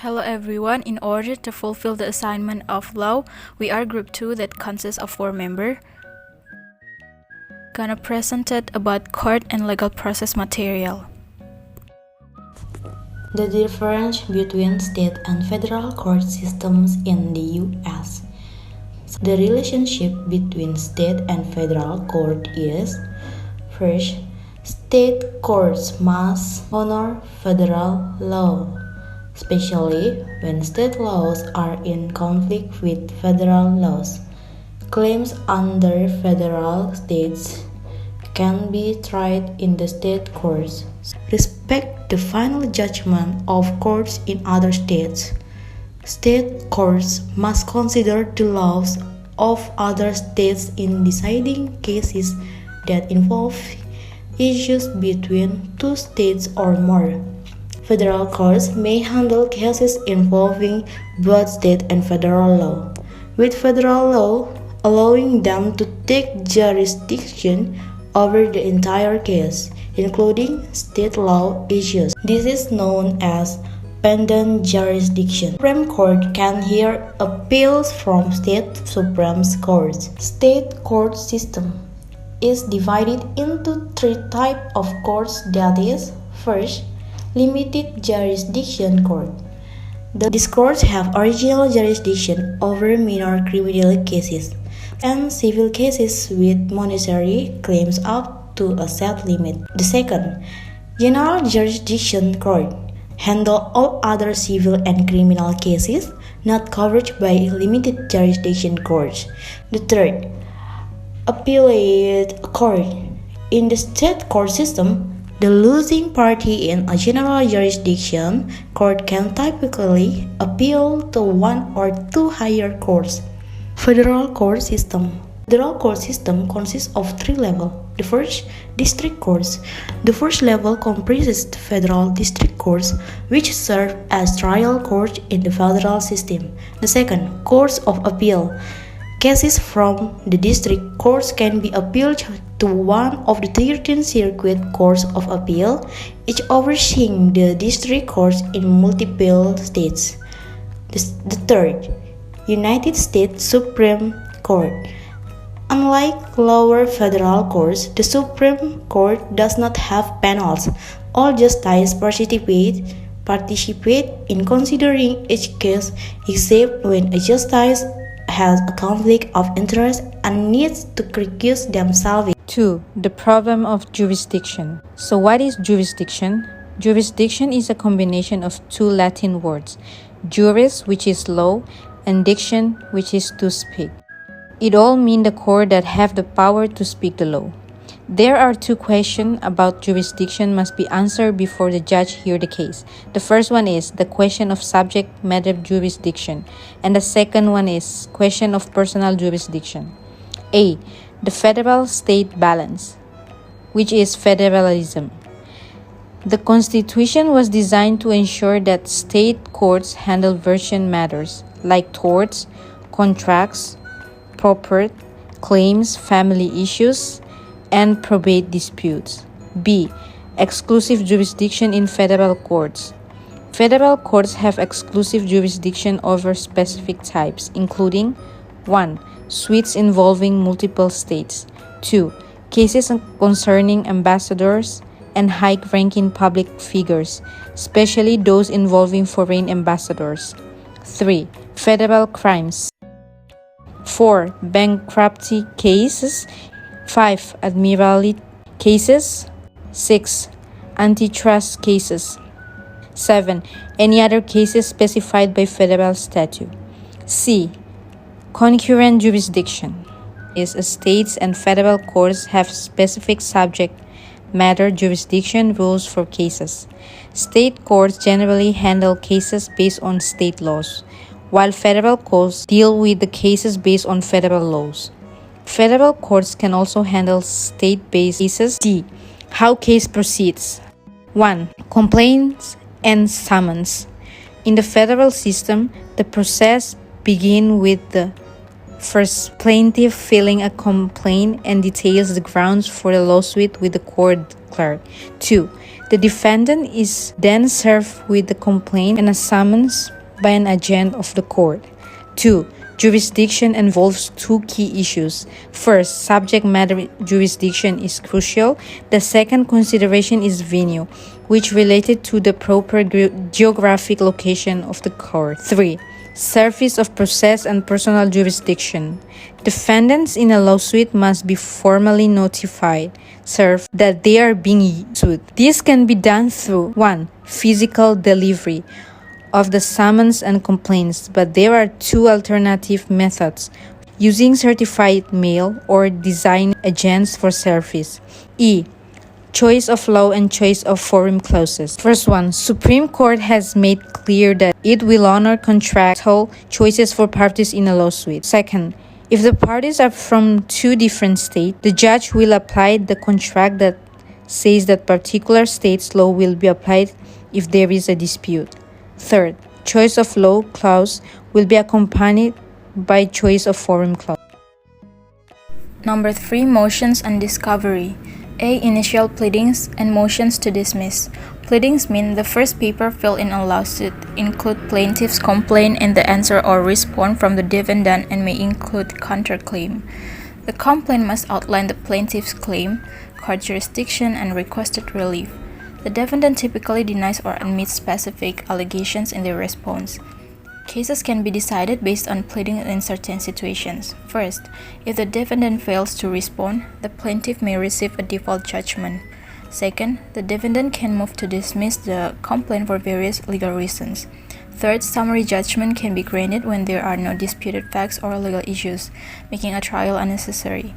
Hello everyone, in order to fulfill the assignment of law, we are group 2 that consists of 4 members. Gonna present it about court and legal process material. The difference between state and federal court systems in the U.S. The relationship between state and federal court is: first, state courts must honor federal law, especially when state laws are in conflict with federal laws. Claims under federal states can be tried in the state courts. Respect the final judgment of courts in other states. State courts must consider the laws of other states in deciding cases that involve issues between two states or more. Federal courts may handle cases involving both state and federal law, with federal law allowing them to take jurisdiction over the entire case, including state law issues. This is known as pendant jurisdiction. Supreme Court can hear appeals from state Supreme Courts. State court system is divided into 3 types of courts, that is, first, limited jurisdiction court. These courts have original jurisdiction over minor criminal cases and civil cases with monetary claims up to a set limit. The second, general jurisdiction court, handle all other civil and criminal cases not covered by limited jurisdiction courts. The third, appellate court. In the state court system, the losing party in a general jurisdiction court can typically appeal to 1 or 2 higher courts. Federal court system. Federal court system consists of 3 levels. The first, district courts. The first level comprises the federal district courts, which serve as trial courts in the federal system. The second, courts of appeal. Cases from the district courts can be appealed to one of the 13 circuit courts of appeal, each overseeing the district courts in multiple states. The third, United States Supreme Court. Unlike lower federal courts, the Supreme Court does not have panels. All justices participate in considering each case, except when a justice has a conflict of interest and needs to recuse themselves. 2. The problem of jurisdiction. So what is jurisdiction? Jurisdiction is a combination of 2 Latin words, juris, which is law, and diction, which is to speak. It all mean the court that have the power to speak the law. There are 2 questions about jurisdiction must be answered before the judge hear the case. The first one is the question of subject matter jurisdiction, and the second one is question of personal jurisdiction. A. The federal-state balance, which is federalism. The Constitution was designed to ensure that state courts handle virgin matters like torts, contracts, property claims, family issues, and probate disputes. B. Exclusive jurisdiction in federal courts. Federal courts have exclusive jurisdiction over specific types, including 1. Suits involving multiple states. 2. Cases concerning ambassadors and high-ranking public figures, especially those involving foreign ambassadors. 3. Federal crimes. 4. Bankruptcy cases. 5. Admiralty cases. 6. Antitrust cases. 7. Any other cases specified by federal statute. C. Concurrent jurisdiction is states and federal courts have specific subject matter jurisdiction rules for cases. State courts generally handle cases based on state laws, while federal courts deal with the cases based on federal laws. Federal courts can also handle state-based cases. D. How case proceeds. 1. Complaints and summons. In the federal system, the process begins with the first plaintiff filing a complaint and details the grounds for the lawsuit with the court clerk. 2. The defendant is then served with the complaint and a summons by an agent of the court. 2. Jurisdiction involves two key issues. First, subject matter jurisdiction is crucial. The second consideration is venue, which related to the proper geographic location of the court. 3. Service of process and personal jurisdiction. Defendants in a lawsuit must be formally notified, served that they are being sued. This can be done through 1. Physical delivery of the summons and complaints, but there are two alternative methods: using certified mail or design agents for service. Choice of law and choice of forum clauses. First one, Supreme Court has made clear that it will honor contractual choices for parties in a lawsuit. Second, if the parties are from two different states, the judge will apply the contract that says that particular state's law will be applied if there is a dispute. Third, choice of law clause will be accompanied by choice of forum clause. Number 3, motions and discovery. A. Initial pleadings and motions to dismiss. Pleadings mean the first paper filled in a lawsuit, include plaintiff's complaint and the answer or response from the defendant, and may include counterclaim. The complaint must outline the plaintiff's claim, court jurisdiction, and requested relief. The defendant typically denies or admits specific allegations in their response. Cases can be decided based on pleading in certain situations. First, if the defendant fails to respond, the plaintiff may receive a default judgment. Second, the defendant can move to dismiss the complaint for various legal reasons. Third, summary judgment can be granted when there are no disputed facts or legal issues, making a trial unnecessary.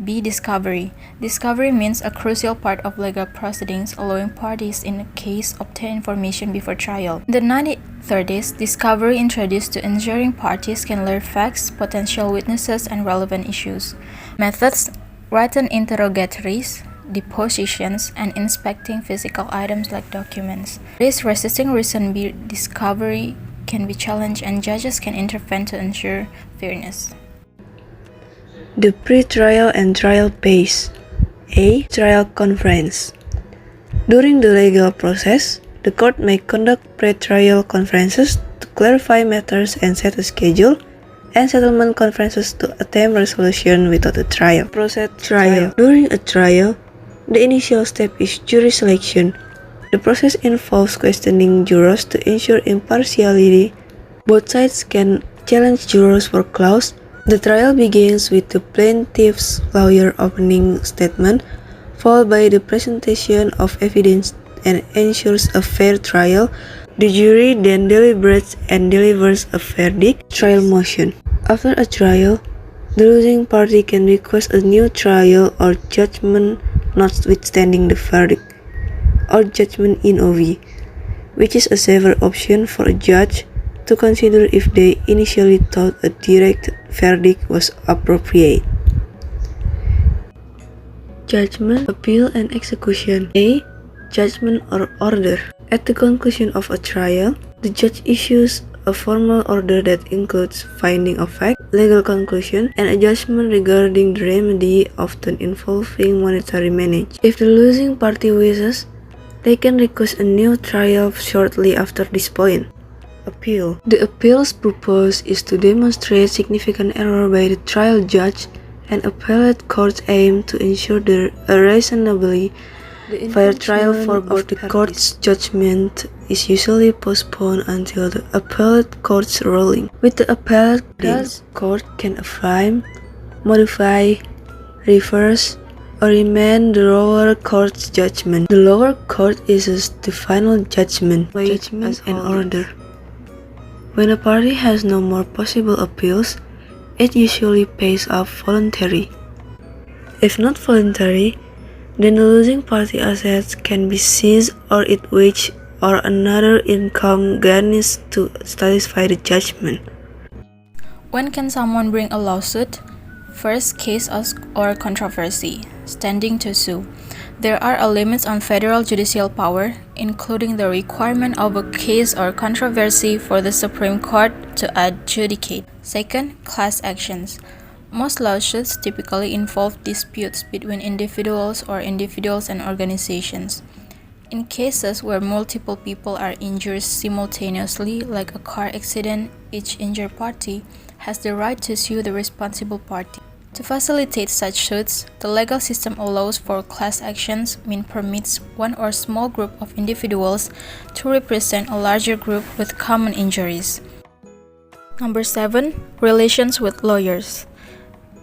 B. Discovery. Discovery means a crucial part of legal proceedings, allowing parties in a case obtain information before trial. In the 1930s, discovery introduced to ensuring parties can learn facts, potential witnesses, and relevant issues. Methods: written interrogatories, depositions, and inspecting physical items like documents. This resisting recent discovery can be challenged, and judges can intervene to ensure fairness. The pre-trial and trial phase. A. Trial conference. During the legal process, the court may conduct pre-trial conferences to clarify matters and set a schedule, and settlement conferences to attempt resolution without a trial. Process trial. During a trial, the initial step is jury selection. The process involves questioning jurors to ensure impartiality. Both sides can challenge jurors for clause. The trial begins with the plaintiff's lawyer opening statement, followed by the presentation of evidence, and ensures a fair trial. The jury then deliberates and delivers a verdict. Trial motion. After a trial, the losing party can request a new trial or judgment notwithstanding the verdict, or judgment in OV, which is a safer option for a judge to consider if they initially thought a direct verdict was appropriate. Judgment, appeal, and execution. A. Judgment or order. At the conclusion of a trial, the judge issues a formal order that includes finding of fact, legal conclusion, and a judgment regarding the remedy, often involving monetary damage. If the losing party wishes, they can request a new trial shortly after this point. Appeal. The appeal's purpose is to demonstrate significant error by the trial judge, and appellate courts aim to ensure a reasonably fair trial for both. The court's judgment is usually postponed until the appellate court's ruling. With the appellate court can affirm, modify, reverse, or remand the lower court's judgment. The lower court issues the final judgment and order. When a party has no more possible appeals, it usually pays off voluntarily. If not voluntary, then the losing party assets can be seized or its wage or another income garnished to satisfy the judgment. When can someone bring a lawsuit? First, case or controversy. Standing to sue. There are limits on federal judicial power, including the requirement of a case or controversy for the Supreme Court to adjudicate. Second, class actions. Most lawsuits typically involve disputes between individuals or individuals and organizations. In cases where multiple people are injured simultaneously, like a car accident, each injured party has the right to sue the responsible party. To facilitate such suits, the legal system allows for class actions, meaning permits one or small group of individuals to represent a larger group with common injuries. Number 7. Relations with lawyers.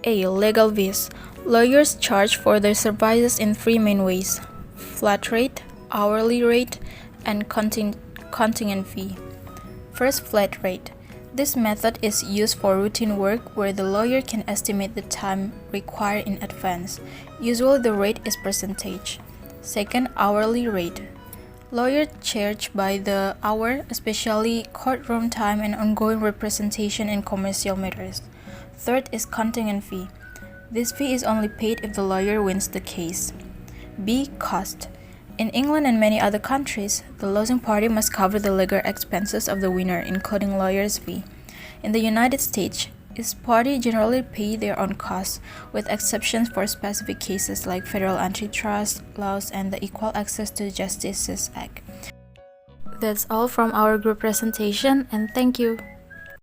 A. Legal fees. Lawyers charge for their services in 3 main ways: flat rate, hourly rate, and contingent fee. First, flat rate. This method is used for routine work where the lawyer can estimate the time required in advance. Usually the rate is percentage. Second, hourly rate. Lawyers charge by the hour, especially courtroom time and ongoing representation in commercial matters. Third is contingent fee. This fee is only paid if the lawyer wins the case. B. Cost. In England and many other countries, the losing party must cover the legal expenses of the winner, including lawyer's fee. In the United States, each party generally pay their own costs, with exceptions for specific cases like federal antitrust laws and the Equal Access to Justice Act. That's all from our group presentation, and thank you.